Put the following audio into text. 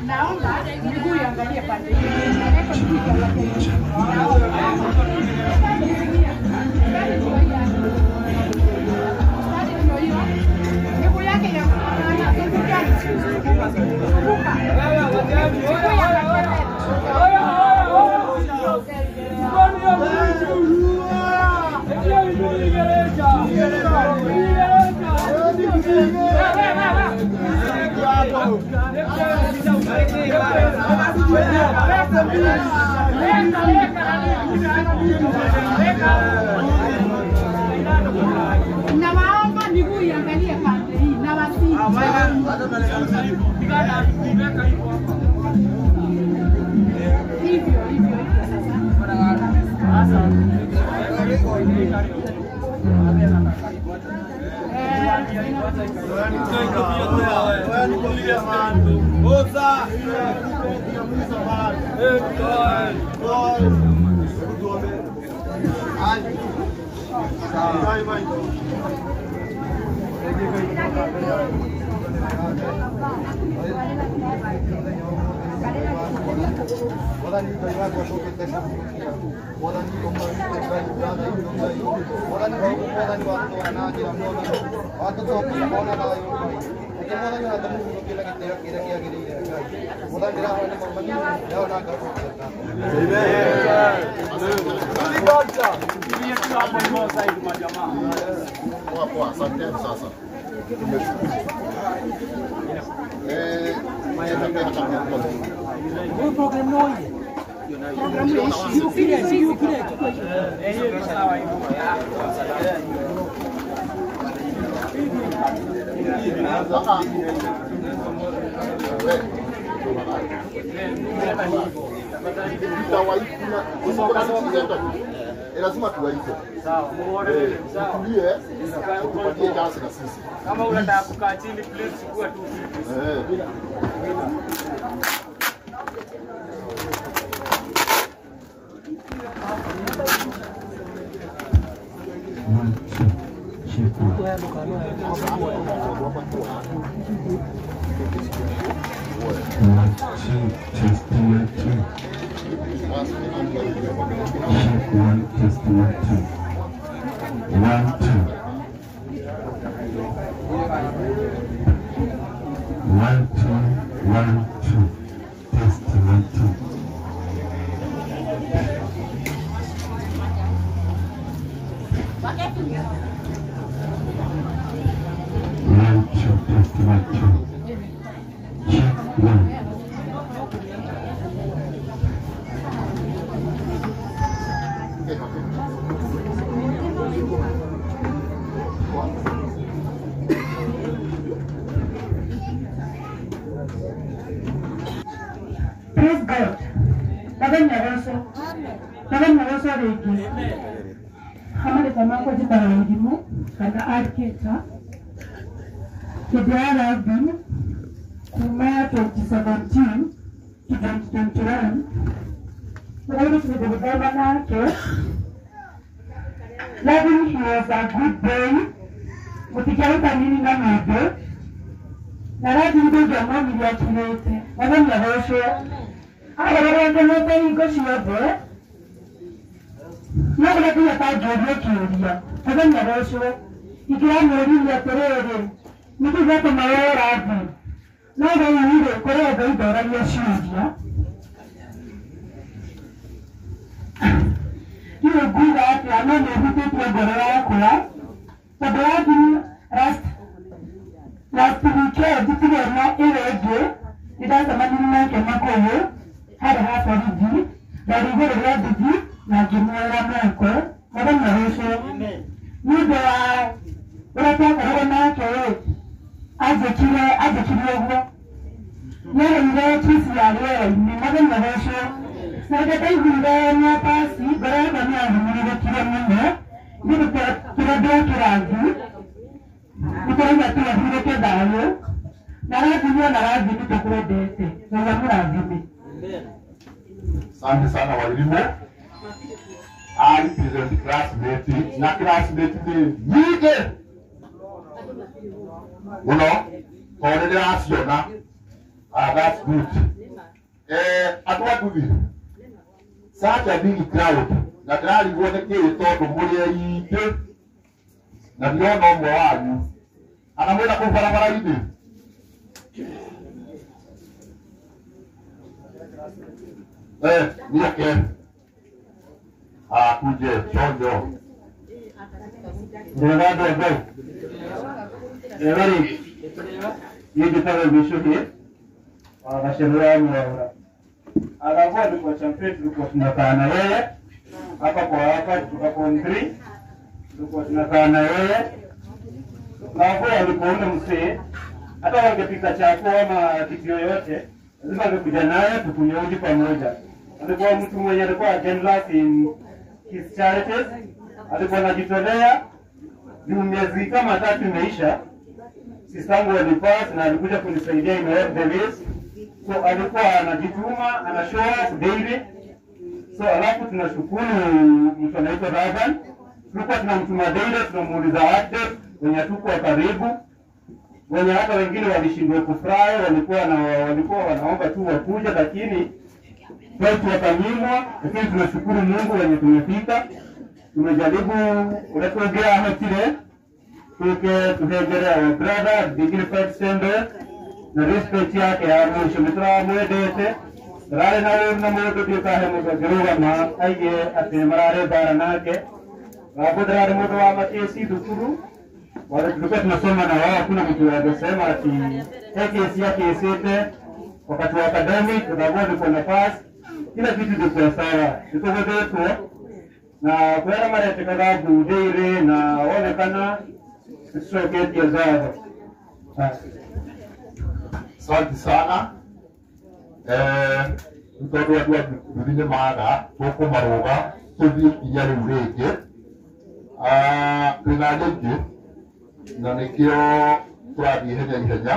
Naomba miguu iangalie pande hii. Miguu yake ya nawaomba miguu iangalie pande hii na wasi. Hivyo sasa. lazima tuwaite. Sawa, muone. Sawa. Tulie. Tupatie chance na sisi. Kama unataka kukaa chini please chukua tu. Praise God. Amen. Hamada tamako jibarangimu kada arketa kidara abin kumaya 2017 to 2021 wale tulibeba nake loving he was a good boy mutikiauta nini na mebe na radi ndo jamani ya kilete amen yarosho agaragara ndoto iko shiyobe Nagala pia tajoje kiuria. Agan yarosho. Ikira mori ya terere. Niki gato mayora abu. Naga yire kore ga idora ya shiuria. Kile guga ati amane hutu kwa gorora kula. Tabia kini last week dikire na irege. Ida samani na kemakoyo. Hada hapo hivi. Dari gore ya digi. Na jumuela mwako, mwada mwaresho, mwada wa uratoka roho nake, azekile ugo. Nyere mwe chisi ya leo, ni mwada mwaresho. Sade tai hunda mwa pasi, baraba mwa humuriwe kile mwene, nini kira doa kirazi, nikiranga tuwa hile ke dayo, narazi mwa narazi nitakure dete, na murazi. Asante sana walimu. I present classmate na classmate de yige muno tondå ndä raciona. That's good. Andå anduthi such a big crowd na ndärarigwo nä kä tondå må rä aingä na ndirona å mwe wanyu ana mwä na kå barabara-inä niake akuje chonjo ndä andå a Ngai rä niä njä tagwo Gicå Gacembe wa Mwaura. Alafu alikuwa champion, tulikuwa tunakaa na yeye hapa kwa hapa, kutoka form 3 tulikuwa tunakaa na yeye. Alafu alikuwa ule msee, hata wangepika chako ama kitu yoyote lazima angekuja naye tukunywe uji pamoja. Alikuwa mtu mwenye alikuwa generous in his charities, alikuwa anajitolea. Miezi kama 3 imeisha, sistangu alipass na alikuja kunisaidia in all the ways. So alikuwa anajituma, ana show up daily. So alafu tunashukuru mtu anaitwa Ravan. Tulikuwa tunamtuma daily, tunamuuliza update wenye tuko karibu. Wenye hata wengine walishindwa kufurahi, walikuwa wanaomba tu wakuje, lakini kwetu wakanyimwa. Lakini tunashukuru Mungu wenye tumefika. Tumejaribu kulegea hatire tuhegerea wa brother dignified sender na respect yake ya mwisho mitra mwedete rale na mundu tukahe mundu geruga ma aige ate marare bara nake wabudrare mundu wa makesi dukuru wale tulikuwa tunasoma na wao. Kuna mtu anasema ati kesi yake isete wakati wa academic tunabodi kwa nafasi kila kitu kiko sawa tuko wote na kwa mara tukagabu deire na onekana soketi ya zao. Asante sana. Tondå andå a nduthi nä maga tå kå marå tå thiä inya rä u rä ngä twä na andå aingä na nä kä o tå rathiä ihenya ihenya.